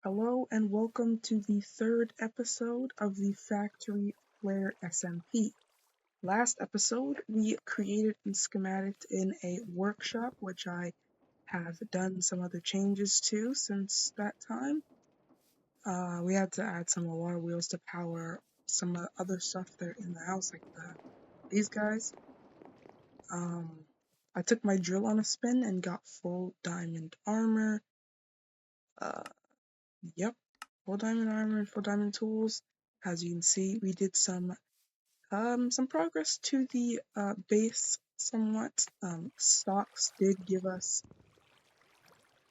Hello and welcome to the third episode of the Factory Flare SMP. Last episode, we created and schematic in a workshop, which I have done some other changes to since that time. We had to add some water wheels to power some other stuff that are in the house, like these guys. I took my drill on a spin and got full diamond armor. Yep, full diamond armor and full diamond tools. As you can see, we did some progress to the base somewhat. Stocks did give us.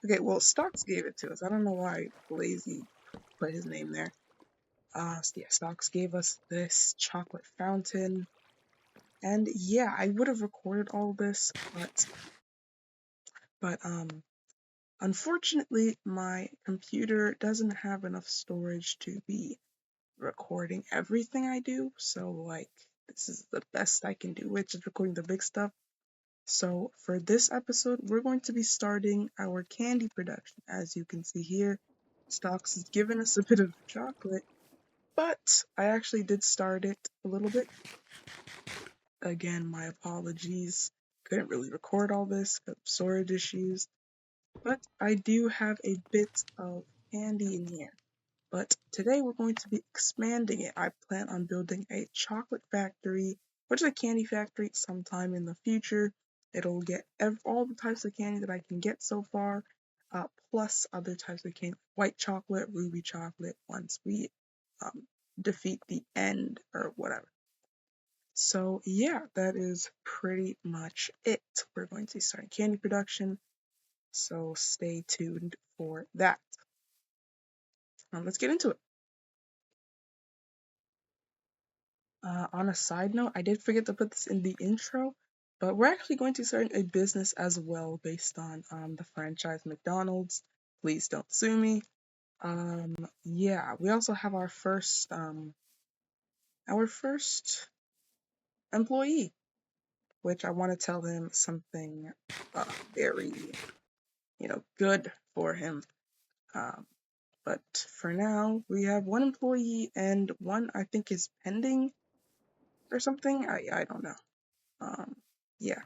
Okay, well, Stocks gave it to us. I don't know why Blazey put his name there. So yeah, Stocks gave us this chocolate fountain, and yeah, I would have recorded all this, but unfortunately, my computer doesn't have enough storage to be recording everything I do, so like this is the best I can do, which is recording the big stuff. So for this episode, we're going to be starting our candy production. As you can see here, Stocks has given us a bit of chocolate, but I actually did start it a little bit. Again, my apologies. Couldn't really record all this because of storage issues, but I do have a bit of candy in here. But today we're going to be expanding it. I plan on building a chocolate factory, which is a candy factory sometime in the future. It'll get all the types of candy that I can get so far, plus other types of candy, white chocolate, ruby chocolate, once we defeat the end or whatever. So yeah, that is pretty much it. We're going to be starting candy production, so stay tuned for that. Let's get into it. On a side note, I did forget to put this in the intro, but we're actually going to start a business as well based on the franchise McDonald's. Please don't sue me. Yeah, we also have our first employee, which I want to tell him something very, good for him. But for now, we have one employee and one I think is pending or something. I don't know. Yeah,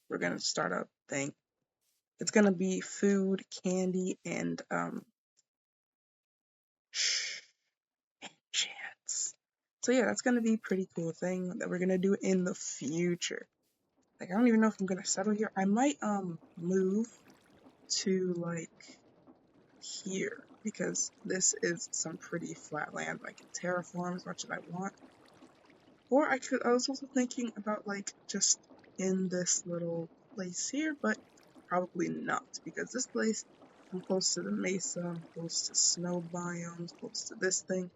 we're gonna start a thing. It's gonna be food, candy, and chance. So yeah, that's gonna be a pretty cool thing that we're gonna do in the future. Like I don't even know if I'm gonna settle here. I might move to like here because this is some pretty flat land. I can terraform as much as I want. Or I was also thinking about like just in this little place here, but probably not because this place, I'm close to the mesa, I'm close to snow biomes, close to this thing.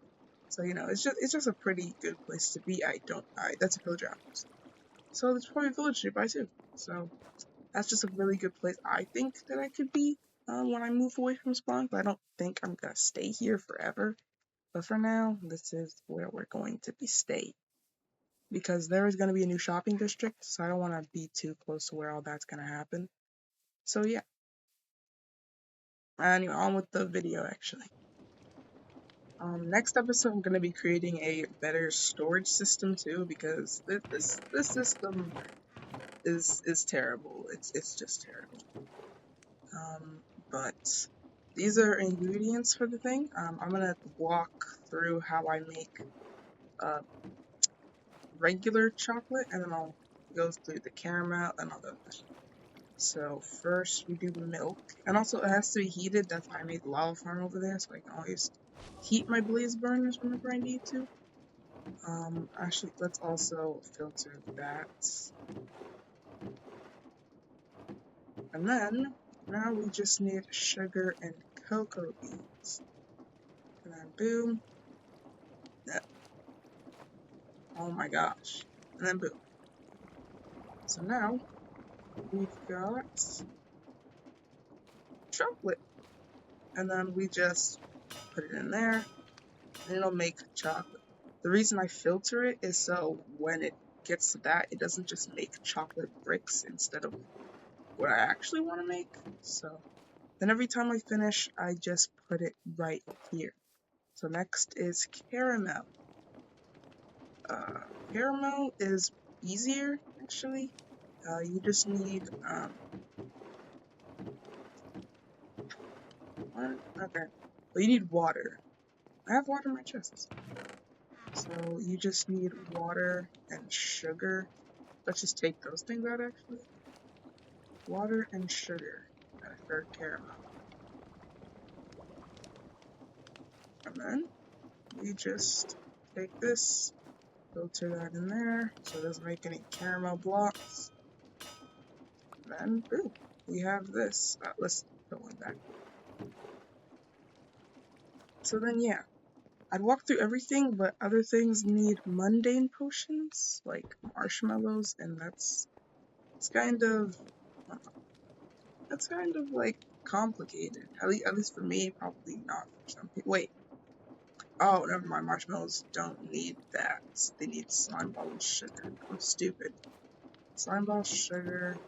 So it's just a pretty good place to be. That's a villager outpost. So there's probably a village nearby too. So that's just a really good place I think that I could be when I move away from spawn. But I don't think I'm gonna stay here forever. But for now, this is where we're going to be staying because there is going to be a new shopping district, so I don't want to be too close to where all that's going to happen. So yeah. Anyway, on with the video actually. Next episode, I'm going to be creating a better storage system too because this system is terrible. It's just terrible. But these are ingredients for the thing. I'm gonna walk through how I make regular chocolate, and then I'll go through the caramel and all that. So first we do milk, and also it has to be heated. That's why I made the lava farm over there, so I can always heat my blaze burners whenever I need to. Actually, let's also filter that. And then, now we just need sugar and cocoa beans. And then boom. Oh my gosh. And then boom. So now, we've got chocolate. And then we just put it in there, and it'll make chocolate. The reason I filter it is so when it gets to that, it doesn't just make chocolate bricks instead of what I actually want to make. So Then every time I finish, I just put it right here. So next is caramel. Caramel is easier, actually. You just need, what? Okay. Well, you need water. I have water in my chest. So you just need water and sugar. Let's just take those things out, actually. Water and sugar for caramel. And then we just take this, filter that in there so it doesn't make any caramel blocks. And then, boom, we have this. Let's go one back. So then, yeah, I'd walk through everything, but other things need mundane potions, like marshmallows, and it's kind of, that's kind of like complicated. At least for me, probably not for some people. Wait. Oh, never mind. Marshmallows don't need that. They need slime ball and sugar. I'm stupid. Slime ball, sugar,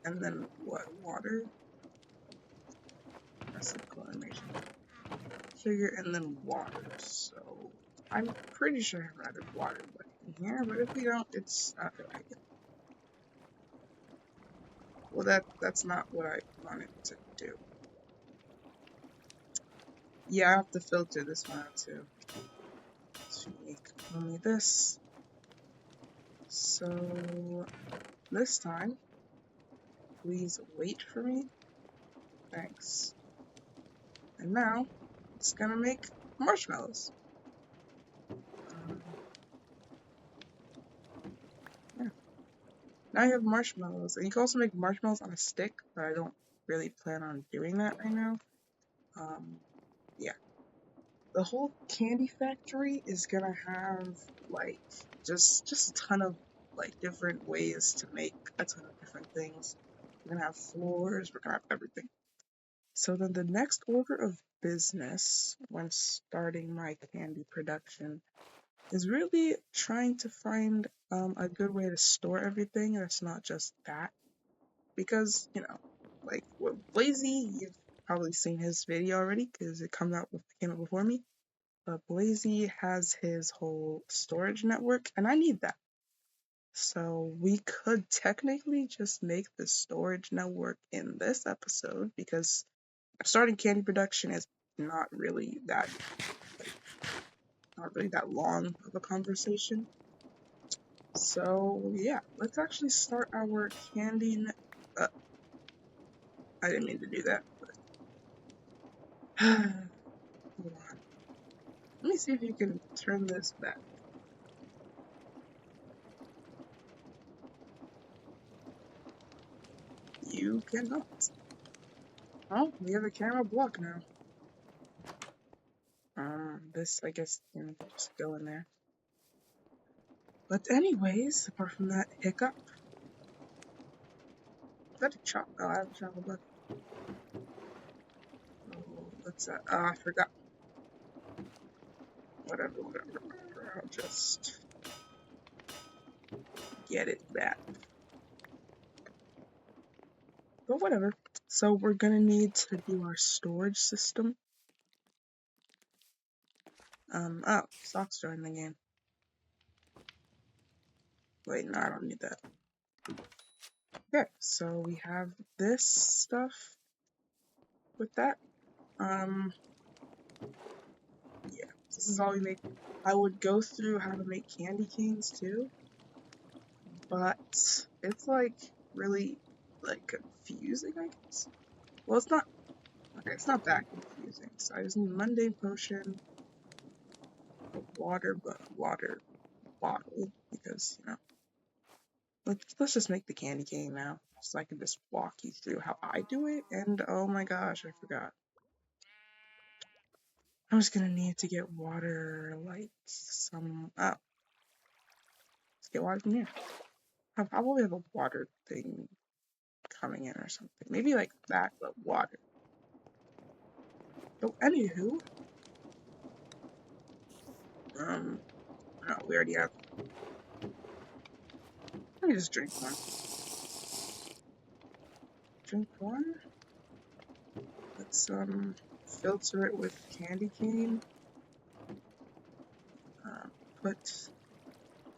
and then what? Water? Reciprocal animation. Sugar and then water. So I'm pretty sure I have added water in here, but if we don't, it's not gonna make it. Well, that's not what I wanted to do. Yeah, I have to filter this one out too. To make only this. So this time, please wait for me. Thanks. And now it's gonna make marshmallows. Yeah. Now you have marshmallows, and you can also make marshmallows on a stick, but I don't really plan on doing that right now. Yeah. The whole candy factory is gonna have like just a ton of like different ways to make a ton of different things. We're gonna have floors, we're gonna have everything. So then the next order of business when starting my candy production is really trying to find a good way to store everything that's not just that. Because, like with Blazey, you've probably seen his video already because it came out before me. But Blazey has his whole storage network, and I need that. So we could technically just make the storage network in this episode because starting candy production is not really that long of a conversation. So yeah, let's actually start our candy. I didn't mean to do that. But hold on. Let me see if you can turn this back. You cannot. Oh, we have a camera block now. This I guess can just go in there. But anyways, apart from that hiccup, is that a chop? Oh, I have a chocolate block. Oh, what's that? Oh, I forgot. Whatever. I'll just get it back. But whatever. So we're gonna need to do our storage system. Oh, socks joined the game. Wait, no, I don't need that. Okay, so we have this stuff with that. Yeah, this is all we make. I would go through how to make candy canes too, but it's like really like confusing, I guess. Well, it's not. Okay, it's not that confusing. So I just need mundane potion, a water bottle because let's just make the candy cane now, so I can just walk you through how I do it. And oh my gosh, I forgot. I'm just gonna need to get water, like some. Oh, let's get water from here. I probably have a water thing coming in or something. Maybe like that, but water. So anywho, no, we already have. Let me just drink one. Drink one. filter it with candy cane. Put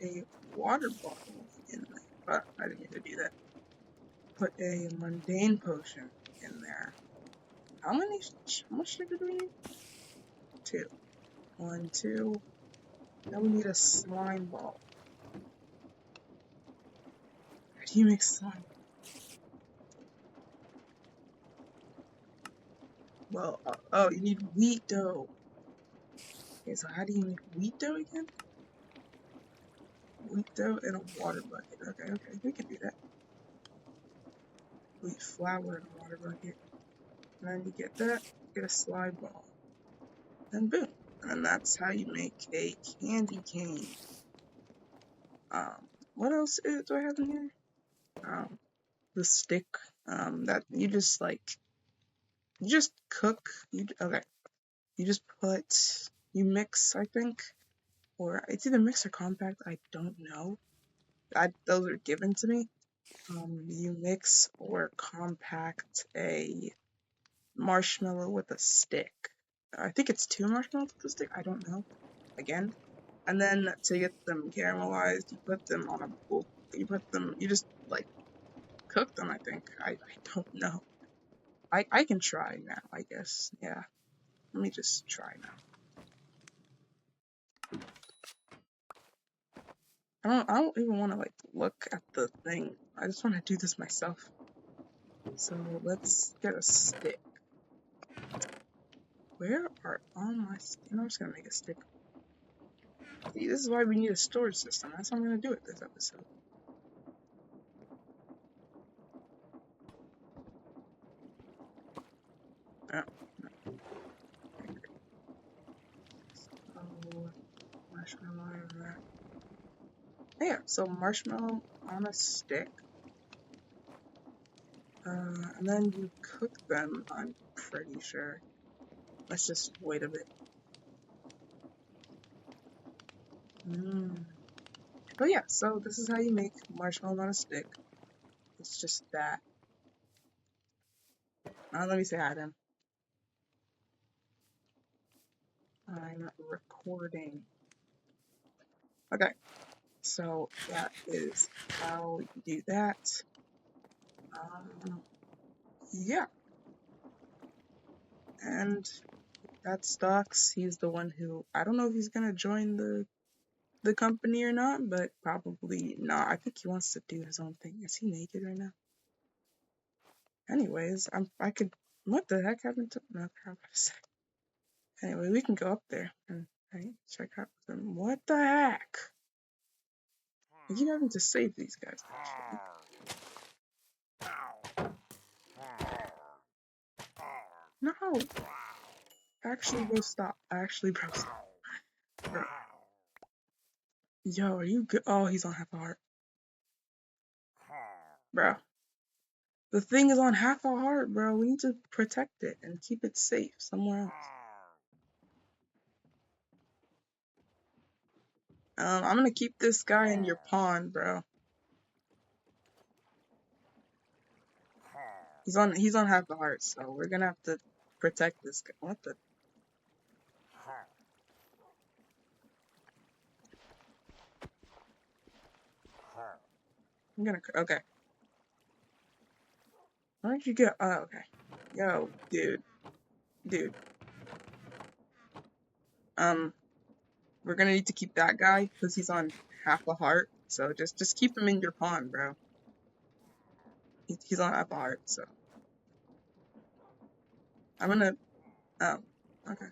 a water bottle in there. But I didn't need to do that. Put a mundane potion in there. How much sugar do we need? 2. 1, 2. Now we need a slime ball. How do you make slime? Well, oh, you need wheat dough. Okay, so how do you make wheat dough again? Wheat dough in a water bucket. Okay, we can do that. Wheat flour in a water bucket. And then you get that, get a slime ball. And boom. And that's how you make a candy cane. What else do I have in here? The stick. That you just cook. You just you mix, I think, or it's either mix or compact. I don't know. Those are given to me. You mix or compact a marshmallow with a stick. I think it's 2 marshmallows with a stick. I don't know. Again. And then to get them caramelized, you put them on a bowl. You just cook them, I think. I don't know. I can try now, I guess. Yeah. Let me just try now. I don't even want to look at the thing. I just want to do this myself. So let's get a stick. Where are all my sticks? I'm just gonna make a stick. See, this is why we need a storage system. That's what I'm gonna do with this episode. Oh, no. Okay, great. So marshmallow. Yeah, so marshmallow on a stick. And then you cook them, I'm pretty sure. Let's just wait a bit. But yeah, so this is how you make marshmallow on a stick. It's just that. Let me say hi to him. I'm recording. Okay, so that is how you do that. Yeah. And that's Stocks. He's the one who, I don't know if he's gonna join the company or not, but probably not. I think he wants to do his own thing. Is he naked right now? Anyways, what the heck happened to, no, crap. Anyway, we can go up there and check out them. What the heck? I keep having to save these guys, actually. No! Actually, bro, stop. Bro, stop. Bro. Yo, are you good? Oh, he's on half a heart. Bro. The thing is on half a heart, bro. We need to protect it and keep it safe somewhere else. I'm gonna keep this guy in your pond, bro. He's on half a heart, so we're gonna have to protect this guy. What the? Okay. Why don't you get? Oh, okay. Yo, dude. We're gonna need to keep that guy because he's on half a heart. So just keep him in your pond, bro. He's on half a heart, so I'm gonna. Oh, okay.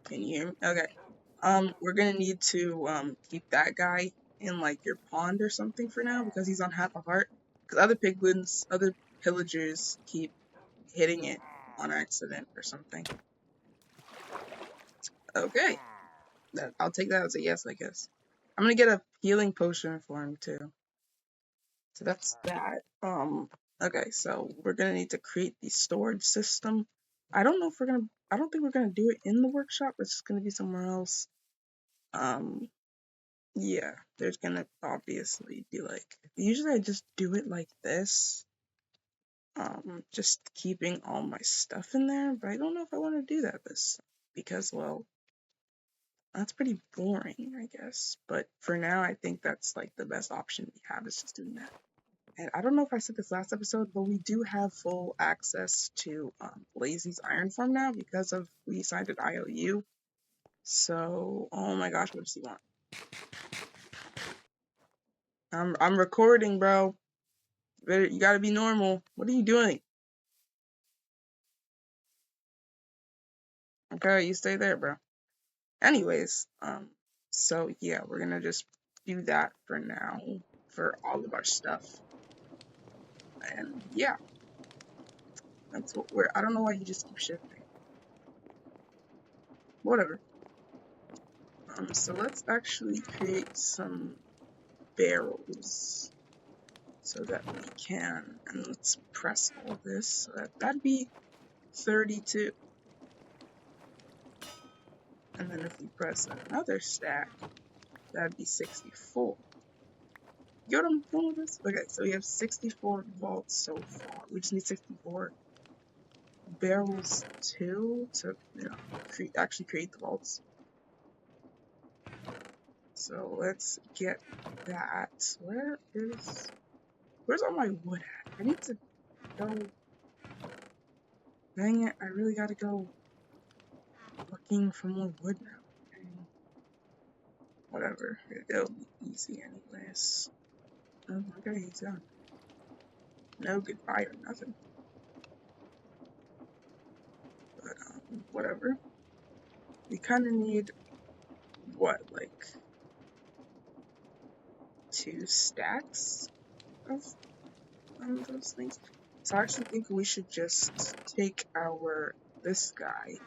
Can you hear me? Okay. We're gonna need to keep that guy in your pond or something for now because he's on half a heart. Because other pillagers keep hitting it on accident or something. Okay. I'll take that as a yes, I guess. I'm gonna get a healing potion for him too. So that's that. Okay, so we're gonna need to create the storage system. I don't know if we're gonna. I don't think we're gonna do it in the workshop. It's just gonna be somewhere else. Um, yeah, there's gonna obviously be like. Usually I just do it like this. Just keeping all my stuff in there, but I don't know if I want to do that this because well, that's pretty boring, I guess. But for now, I think that's like the best option we have is just doing that. And I don't know if I said this last episode, but we do have full access to Blazey's Iron Farm now because of we signed an IOU. So, oh my gosh, what does he want? I'm recording, bro. You gotta be normal. What are you doing? Okay, you stay there, bro. Anyways, so yeah, we're gonna just do that for now for all of our stuff. And yeah, that's what we're. I don't know why you just keep shifting. Whatever. So let's actually create some barrels so that we can, and let's press all this so that'd be 32. And then if we press another stack, that'd be 64. You know what I'm doing with this? Okay, so we have 64 vaults so far. We just need 64 barrels too to, actually create the vaults. So let's get that. Where's all my wood at? I need to go. Dang it, I really gotta go looking for more wood now. And whatever, it'll be easy anyways. Oh, okay, he's done. No goodbye or nothing. But whatever. We kind of need what, like 2 stacks of those things. So I actually think we should just take this guy.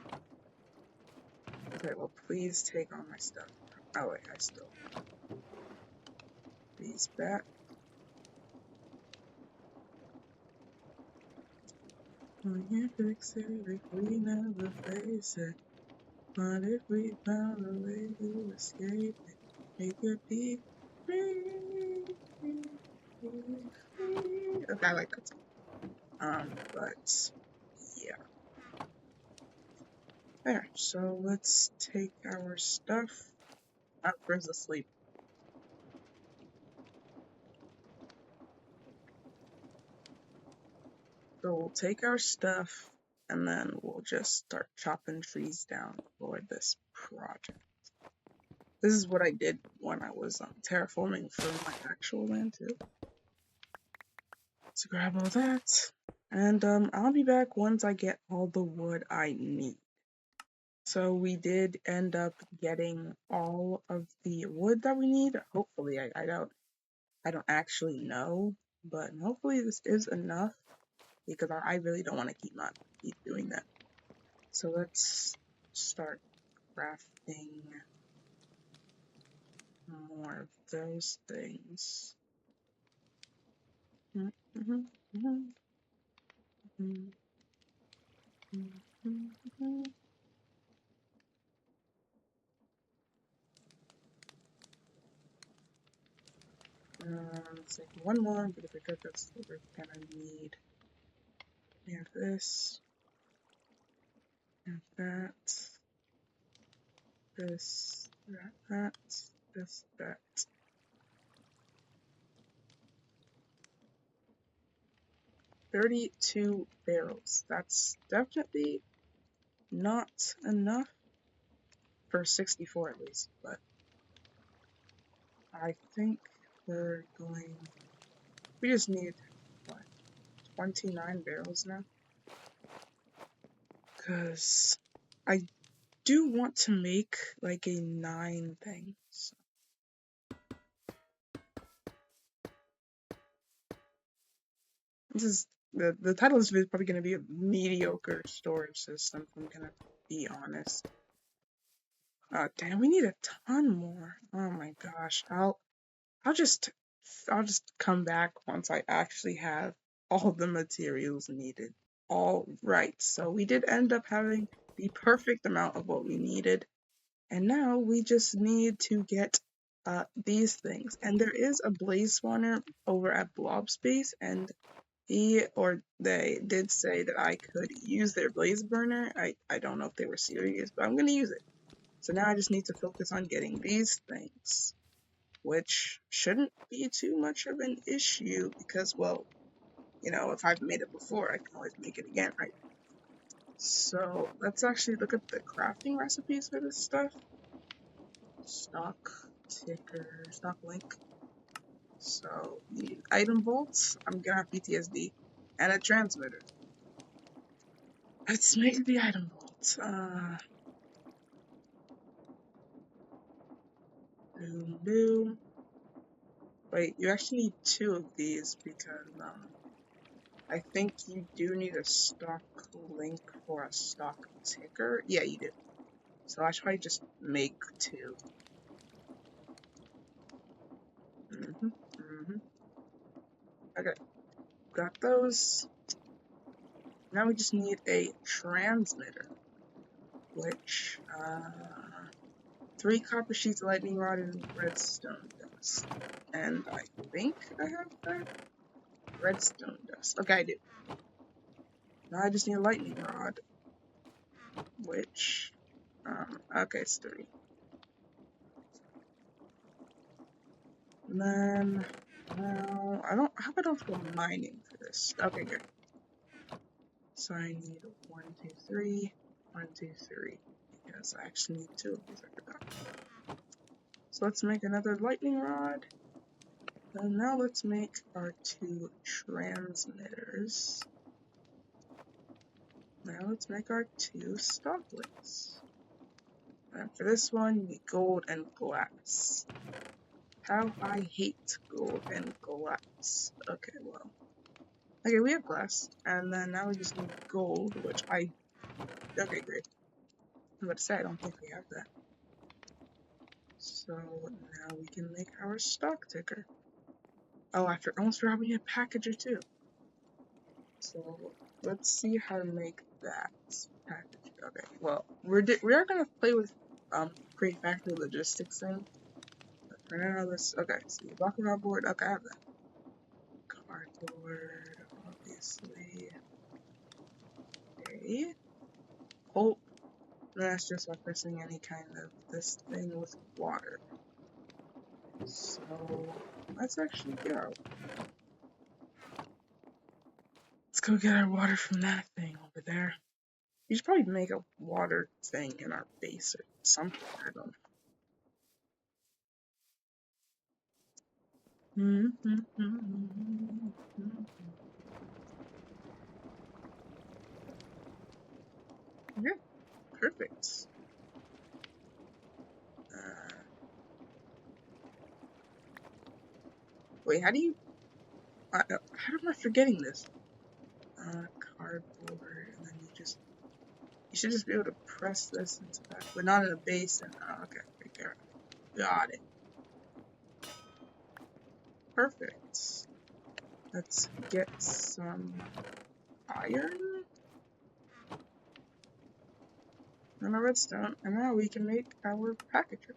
Okay, well, please take all my stuff. Oh wait, I still. Please back. We can't fix it if we never face it. What if we found a way to escape it? We could be free, free, free, free. Okay, I like that song. But yeah. There. So let's take our stuff. Where's asleep? So we'll take our stuff and then we'll just start chopping trees down for this project. This is what I did when I was terraforming for my actual land too. So grab all that, and I'll be back once I get all the wood I need. So we did end up getting all of the wood that we need. Hopefully, I don't actually know, but hopefully this is enough because I really don't want to keep doing that. So let's start crafting more of those things. Let's take one more because I think that's what we're gonna need. We have this, and that, this, that, this, that. 32 barrels. That's definitely not enough for 64 at least, but I think we just need, what, 29 barrels now? Because I do want to make like a 9 thing. So. This is the title of this video is probably going to be a mediocre storage system, if I'm going to be honest. Damn, we need a ton more. Oh my gosh. I'll just I'll just come back once I actually have all the materials needed. All right. So we did end up having the perfect amount of what we needed. And now we just need to get these things. And there is a blaze spawner over at Blob Space, and he or they did say that I could use their blaze burner. I don't know if they were serious, but I'm gonna use it. So now I just need to focus on getting these things, which shouldn't be too much of an issue because, well, if I've made it before, I can always make it again, right? So let's actually look at the crafting recipes for this stuff. Stock ticker, stock link. So you need item vaults. I'm gonna have PTSD and a transmitter. Let's make the item vault. Boom, boom. Wait, you actually need two of these because I think you do need a stock link for a stock ticker. Yeah, you do. So I should probably just make two. Okay, got those. Now we just need a transmitter, which 3 copper sheets, lightning rod, and redstone dust. And I think I have that. Redstone dust. Okay, I do. Now I just need a lightning rod, which okay, it's 3. And then now how about I don't go mining for this? Okay, good. So I need 1, 2, 3, 1, 2, 3. Because I actually need 2 of these, I forgot. So let's make another lightning rod. And now let's make our 2 transmitters. Now let's make our 2 stock links. And for this one, you need gold and glass. How I hate gold and glass. Okay, well. Okay, we have glass. And then now we just need gold, which okay, great. I'm about to say, I don't think we have that. So now we can make our stock ticker. Oh, I almost forgot we had packager too. So let's see how to make that package. Okay, well, we are gonna play with create factory logistics thing. But for now, okay. So block around board. Okay, I have that. Cardboard, obviously. Okay. Oh, that's just by pressing any kind of this thing with water. So let's actually go. Let's go get our water from that thing over there. We should probably make a water thing in our base or something. I don't know. Yeah, perfect. Uh, wait, how do you? How am I forgetting this? Cardboard, and then you should just be able to press this into that, but not in a base. And okay, right there. Got it. Perfect. Let's get some iron and a redstone, and now we can make our packager.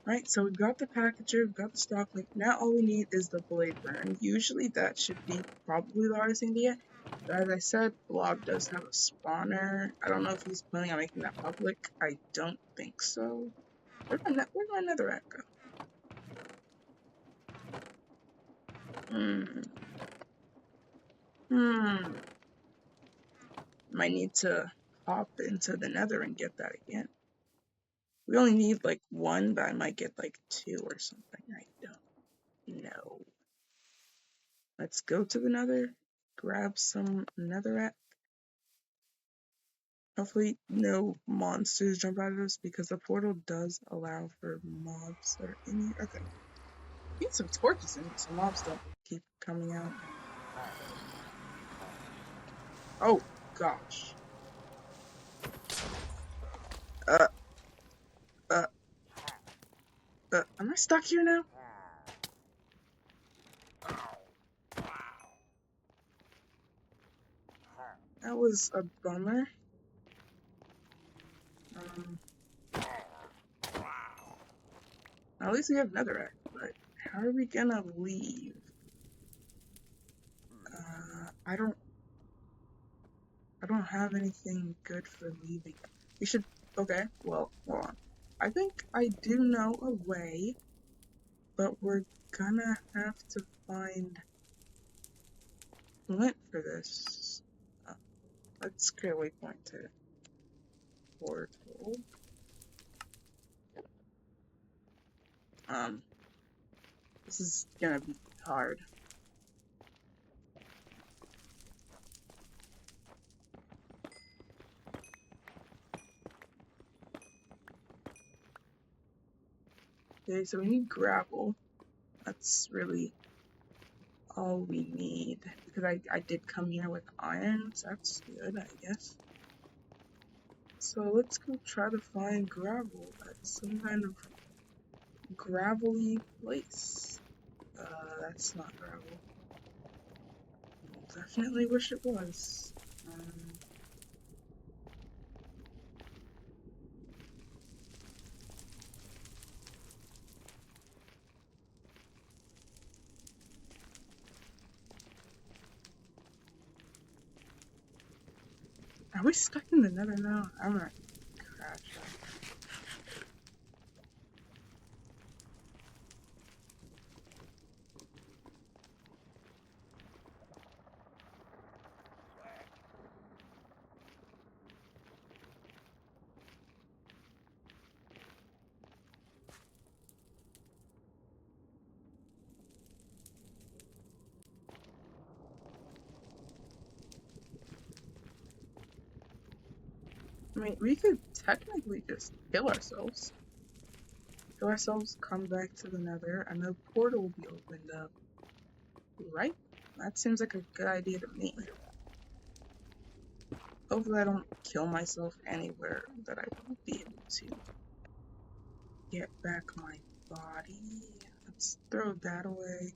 Right, so we've got the packager, we've got the stock link. Now all we need is the blade burn. Usually that should be probably the hardest thing to get. But as I said, Blob does have a spawner. I don't know if he's planning on making that public. I don't think so. Where'd my netherrack go? Might need to hop into the nether and get that again. We only need like 1, but I might get like 2 or something. I don't know. Let's go to the nether, grab some netherrack. Hopefully no monsters jump out of us because the portal does allow for mobs that are in here. Okay. Need some torches in so mobs don't keep coming out. Oh gosh. Uh, uh, am I stuck here now? That was a bummer. Um, at least we have netherrack, but how are we gonna leave? I don't have anything good for leaving. We should, okay, well, hold on. I think I do know a way, but we're gonna have to find flint for this. Uh, let's create a waypoint to portal. Um, this is gonna be hard. Okay, so we need gravel. That's really all we need, because I did come here with iron, so that's good, I guess. So let's go try to find gravel at some kind of gravelly place. That's not gravel. Definitely wish it was. Are we stuck in the nether now? I'm gonna crash. I mean, we could technically just kill ourselves. Kill ourselves, come back to the nether, and the portal will be opened up. Right? That seems like a good idea to me. Hopefully I don't kill myself anywhere that I won't be able to get back my body. Let's throw that away.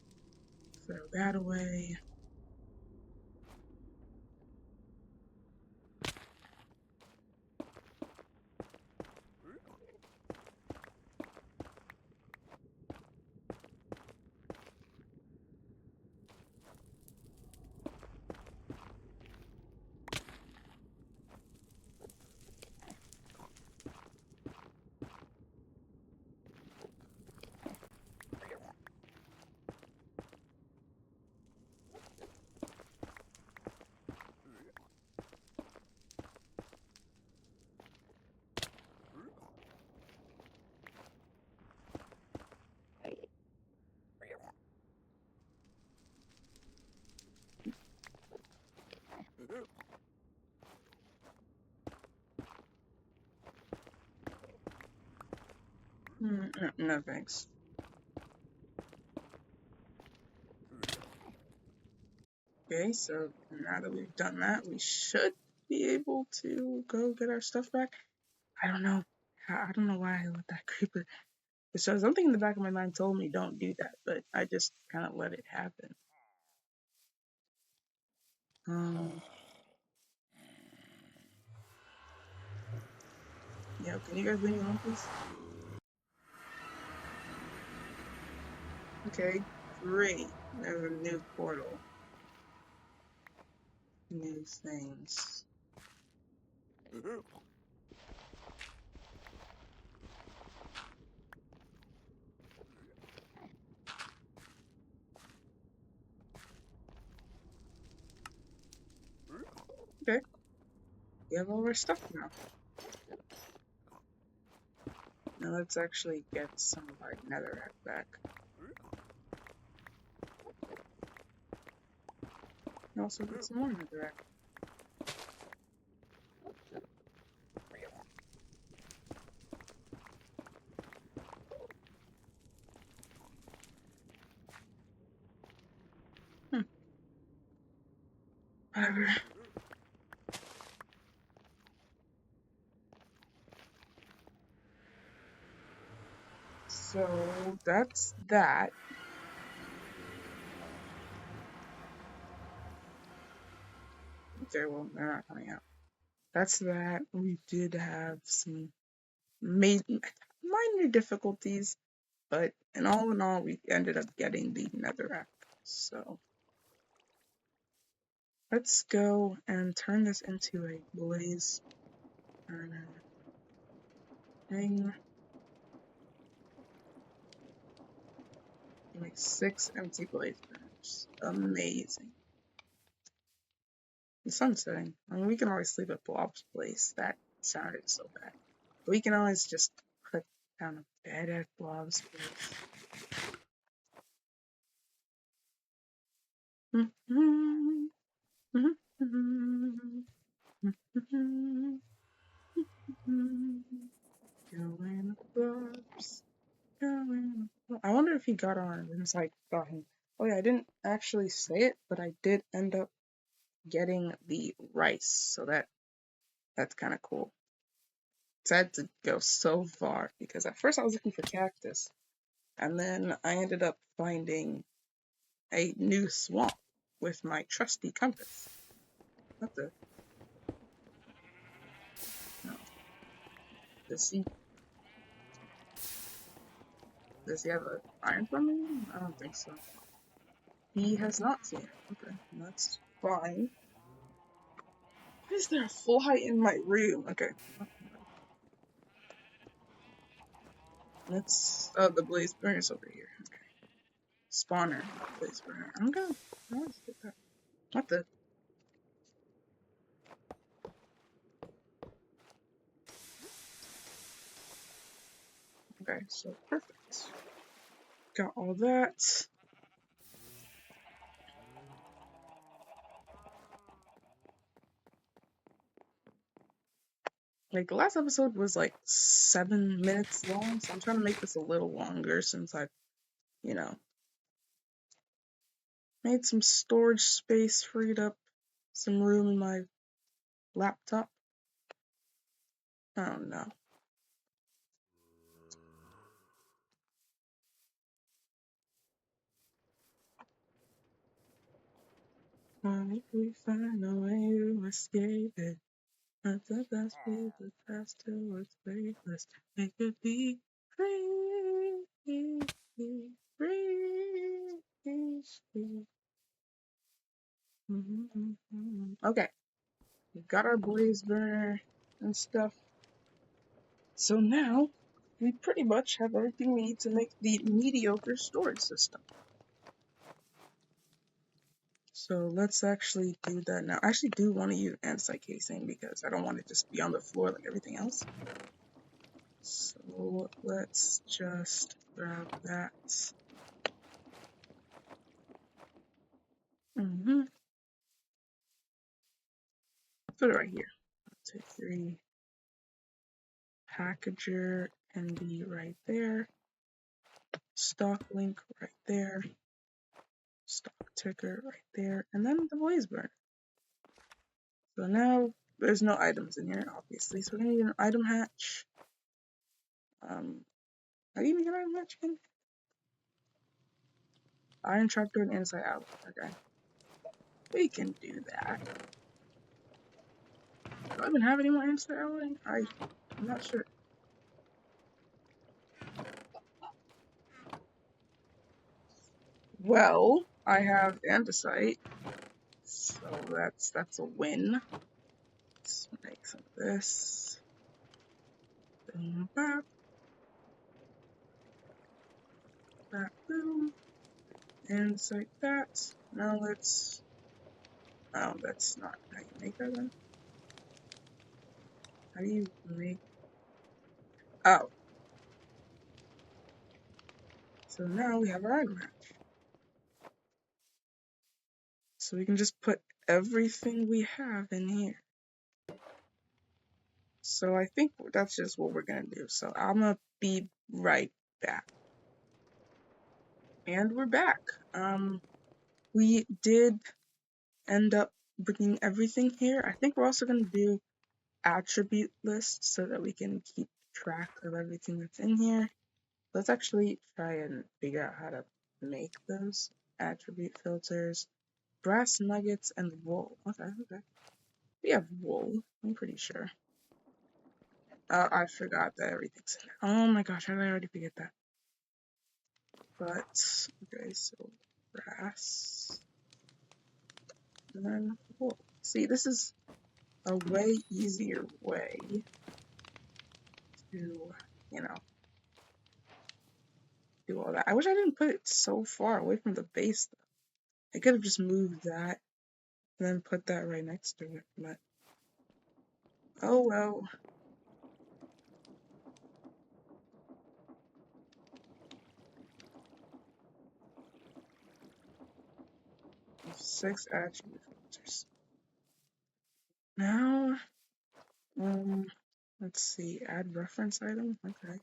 Throw that away. No thanks. Okay, so now that we've done that, we should be able to go get our stuff back. I don't know. I don't know why I let that creeper. So something in the back of my mind told me don't do that, but I just kind of let it happen. Yeah, can you guys leave me alone, please? Okay, great. There's a new portal. New things. Okay, we have all our stuff now. Now let's actually get some of our netherrack back. And also get some more netherrack. Whatever. So that's that. Okay, well, they're not coming out. That's that. We did have some minor difficulties, but in all, we ended up getting the netherrack. So let's go and turn this into a blaze burner thing. Make 6 empty blaze burners. Amazing. The sun's setting. I mean, we can always sleep at Blob's place. That sounded so bad. But we can always just put down a bed at Blob's place. Going Blobs. Going. I wonder if he got on and it's like got him. Oh yeah, I didn't actually say it, but I did end up getting the rice, so that's kind of cool. So I had to go so far because at first I was looking for cactus, and then I ended up finding a new swamp with my trusty compass. What the? No. Does he? Does he have an iron from me? I don't think so. He has not seen it. Okay, that's fine. Why is there a full height in my room? Okay. Let's. Oh, the blaze burner's over here. Okay. Spawner, not blaze burner. I'm gonna. Let's get that. What the? Okay, so perfect. Got all that. Like the last episode was like 7 minutes long, so I'm trying to make this a little longer since I, you know, made some storage space, freed up some room in my laptop. I don't know. If we find a way to escape it, let the best be the past till it's faithless. It could be free, free, free. Okay, we've got our blaze burner and stuff. So now we pretty much have everything we need to make the mediocre storage system. So let's actually do that now. I actually do want to use andesite casing because I don't want it to just be on the floor like everything else. So let's just grab that. Put it right here. 2, 3. Packager can be right there. Stock link right there. Stock ticker right there. And then the blaze burner. So now there's no items in here, obviously. So we're gonna need an item hatch. How do you make an item hatch again? Iron trapdoor and inside out. Okay. We can do that. Do I even have any more inside out? I'm not sure. Well, I have andesite. So that's a win. Let's make some of this. Boom, bap. Bap, boom. Andesite that. Now let's. Oh, that's not how you make that then. How do you make. Oh. So now we have our item hatch. So we can just put everything we have in here. So I think that's just what we're gonna do. So I'm gonna be right back. And we're back. We did end up bringing everything here. I think we're also gonna do attribute lists so that we can keep track of everything that's in here. Let's actually try and figure out how to make those attribute filters. Brass nuggets and wool. Okay, okay. We have wool, I'm pretty sure. I forgot that everything's in there. Oh my gosh, how did I already forget that? But, okay, so brass. And then wool. See, this is a way easier way to, you know, do all that. I wish I didn't put it so far away from the base, though. I could have just moved that and then put that right next to it, but oh well. 6 attribute filters. Now, let's see, add reference item. Okay.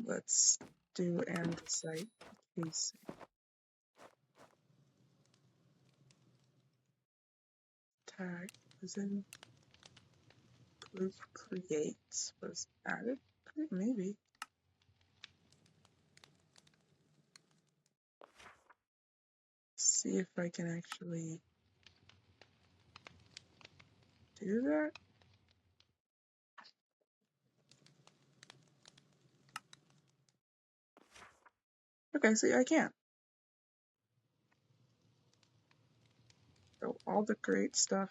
Let's do and site case tag was in group creates was added. Maybe. See if I can actually do that. Okay, see, I can't. So all the create stuff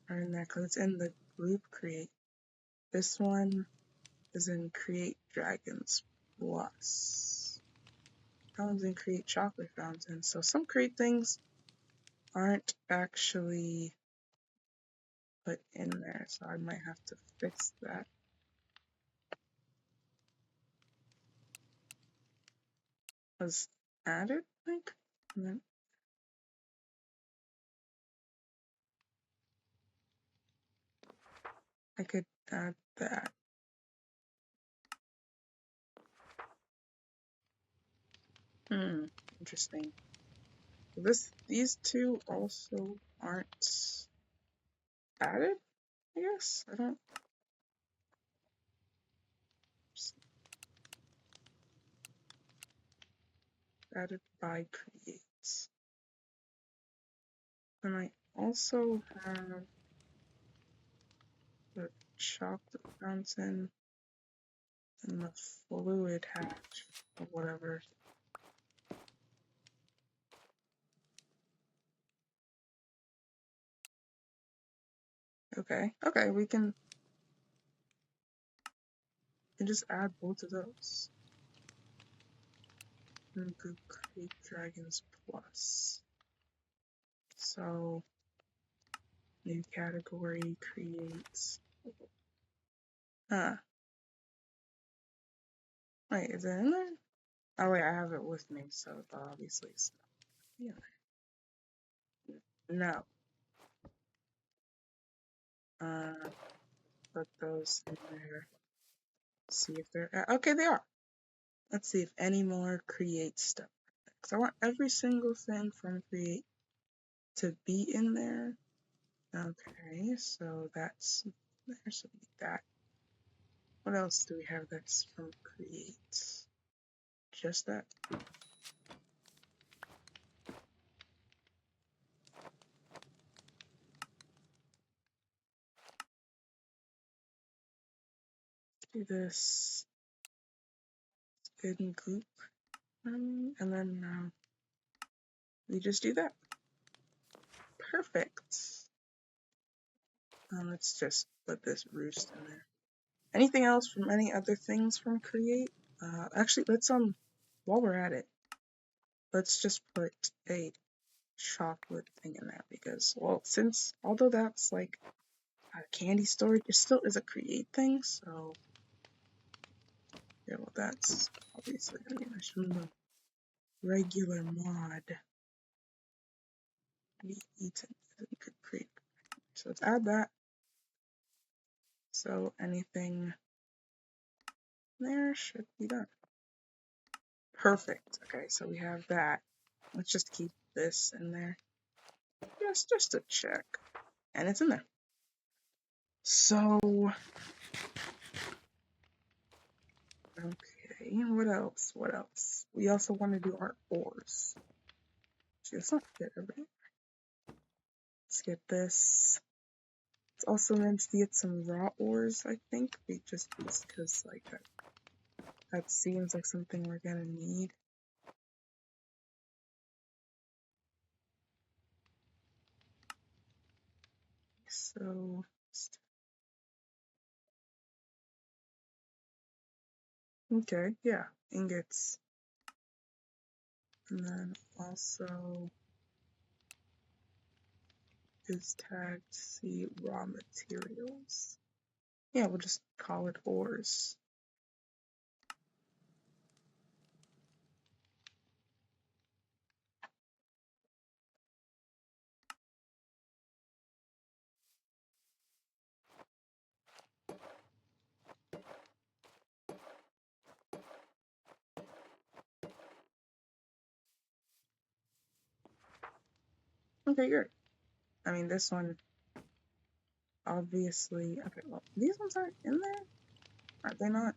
are in there because it's in the group create. This one is in create dragons plus. That one's in create chocolate fountain. So some create things aren't actually put in there, so I might have to fix that. Was added, I think? And then I could add that. Interesting. These two also aren't added, I guess? I don't. Added by creates. And I also have the chocolate fountain and the fluid hatch or whatever. Okay, okay, we can just add both of those. And go create dragons plus. So new category creates. Huh. Wait, is it in there? Oh wait, I have it with me, so obviously it's not. Yeah. No. Put those in there. See if they're okay. They are. Let's see if any more create stuff. Because I want every single thing from create to be in there. Okay, so that's there. So we need that. What else do we have that's from create? Just that. Do this in group, and then we just do that. Perfect. Let's just put this roost in there. Anything else from any other things from create? Actually, let's while we're at it, let's just put a chocolate thing in there because, well, since although that's like a candy storage, it still is a create thing. So yeah, well, that's obviously gonna be nice from the regular mod. Be eaten. You could create. So let's add that. So anything there should be done. Perfect. Okay, so we have that. Let's just keep this in there. Just to check. And it's in there. So Okay, what else? What else? We also want to do our ores. Let's not get everything. Let's get this. It's also meant to get some raw ores, I think, just because like that seems like something we're gonna need. So, okay, yeah, ingots. And then also is tagged C raw materials. Yeah, we'll just call it ores. Okay, good. I mean, this one, obviously, okay, well, these ones aren't in there? Are they not?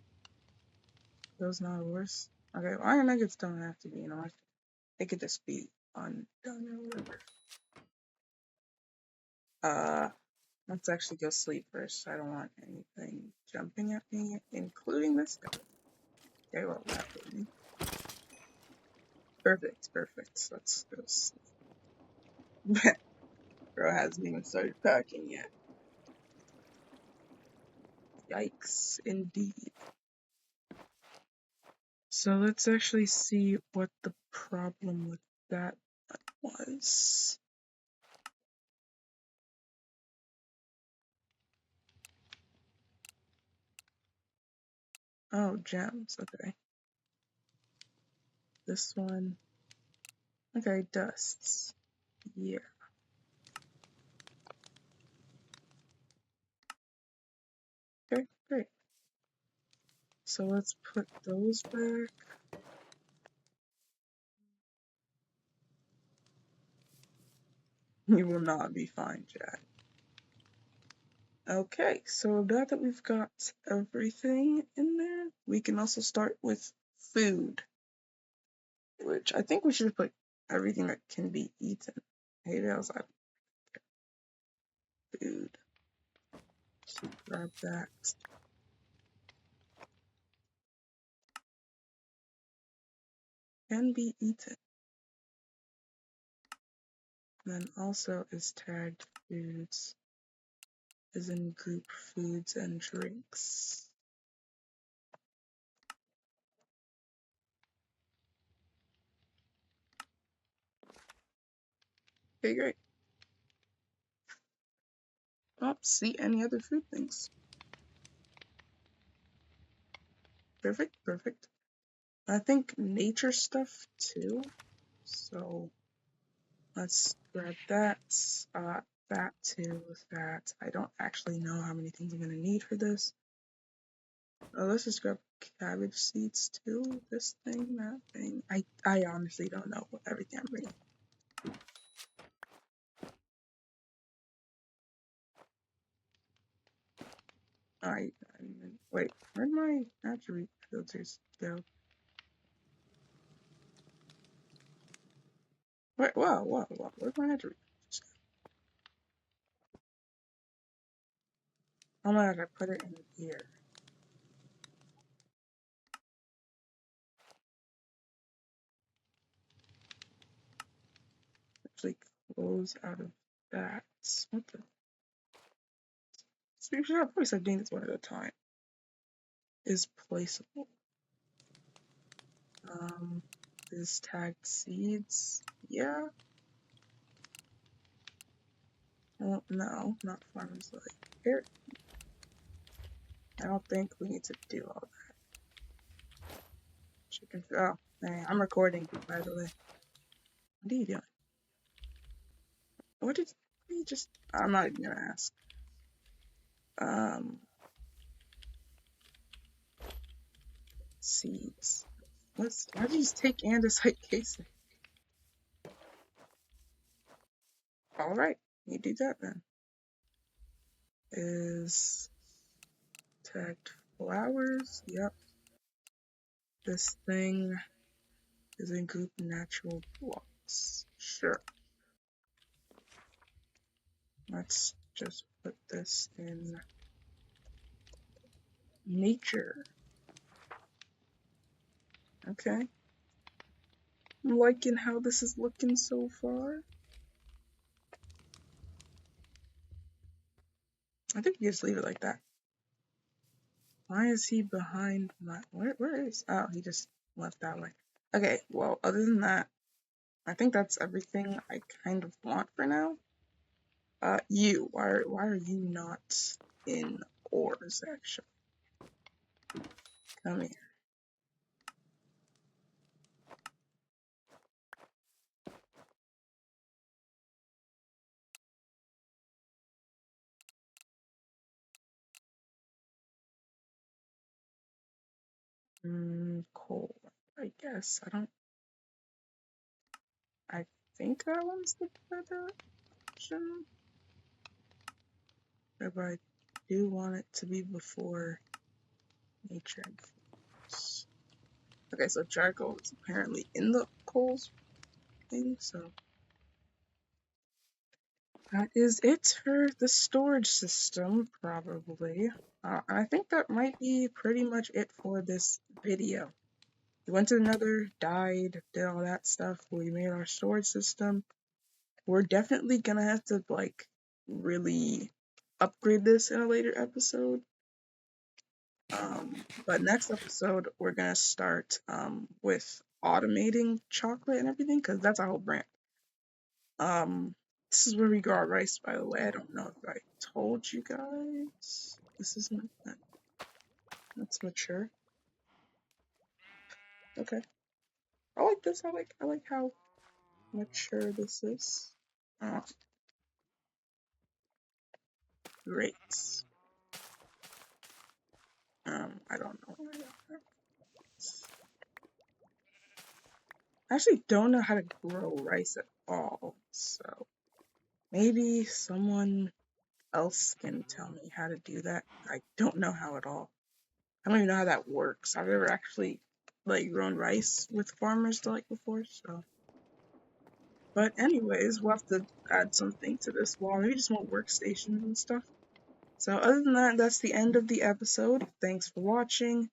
Those not ores? Okay, well, iron nuggets don't have to be, they could just be undone or whatever. Let's actually go sleep first. I don't want anything jumping at me, including this guy. Okay, well, that hit me. Perfect, perfect. Let's go sleep. Bro hasn't even started packing yet. Yikes, indeed. So let's actually see what the problem with that was. Oh, gems, okay. This one. Okay, dusts. Yeah. Okay, great. So let's put those back. You will not be fine, Jack. Okay, so now that we've got everything in there, we can also start with food, which I think we should put everything that can be eaten. Hey, there's that food. So grab that. Can be eaten. And then also is tagged foods, is in group foods and drinks. Okay, great. Oh, see any other food things. Perfect, perfect. I think nature stuff too. So let's grab that. That too, that. I don't actually know how many things I'm gonna need for this. Let's just grab cabbage seeds too. This thing, that thing. I honestly don't know what everything I'm bringing. Wait, where'd my attribute filters go? Wait, whoa, where's my attribute? Oh my god, I put it in here. Actually close out of that. What the? So usually I'll probably start doing this one at a time. Is placeable. Is tagged seeds. Yeah. Well, no, not farmers like here. I don't think we need to do all that. Chicken. Oh, hey, I'm recording, by the way. What are you doing? What did you just? I'm not even gonna ask. Seeds. Why did you just take andesite casing? Alright, you do that then. Is tagged flowers. Yep. This thing is in group natural blocks. Sure. Let's just put this in nature. Okay. I'm liking how this is looking so far. I think you just leave it like that. Why is he behind my... Where is... Oh, he just left that way. Okay, well, other than that, I think that's everything I kind of want for now. Why are you not in ores, actually? Come here. Coal. I guess. I think that one's the better option. But I do want it to be before nature and force. Okay, so charcoal is apparently in the coals thing, so that is it for the storage system, probably. I think that might be pretty much it for this video. We went to the nether, died, did all that stuff. We made our storage system. We're definitely gonna have to, like, really upgrade this in a later episode. But next episode, we're gonna start with automating chocolate and everything, because that's our whole brand. This is where we grow our rice, by the way. I don't know if I told you guys. This isn't that. That's mature. Okay. I like this. I like how mature this is. Uh, Great. I don't know. I actually don't know how to grow rice at all, so maybe someone else can tell me how to do that. I don't know how at all. I don't even know how that works. I've never actually like grown rice with farmers like before, so. But anyways, we'll have to add something to this wall. Maybe just more workstations and stuff. So other than that, that's the end of the episode. Thanks for watching.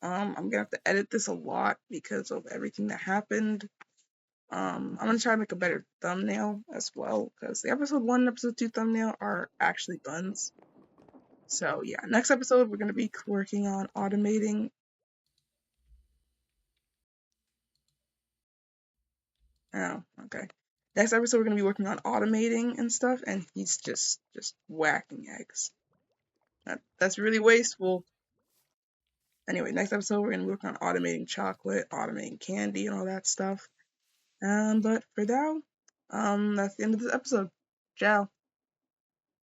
I'm gonna have to edit this a lot because of everything that happened. I'm gonna try to make a better thumbnail as well, because the episode 1 and episode 2 thumbnail are actually buns. So yeah, next episode we're gonna be working on automating. Oh, okay. Next episode we're gonna be working on automating and stuff, and he's just whacking eggs. That's really wasteful. Anyway, next episode we're gonna work on automating chocolate, automating candy, and all that stuff. But for now, that's the end of this episode. Ciao.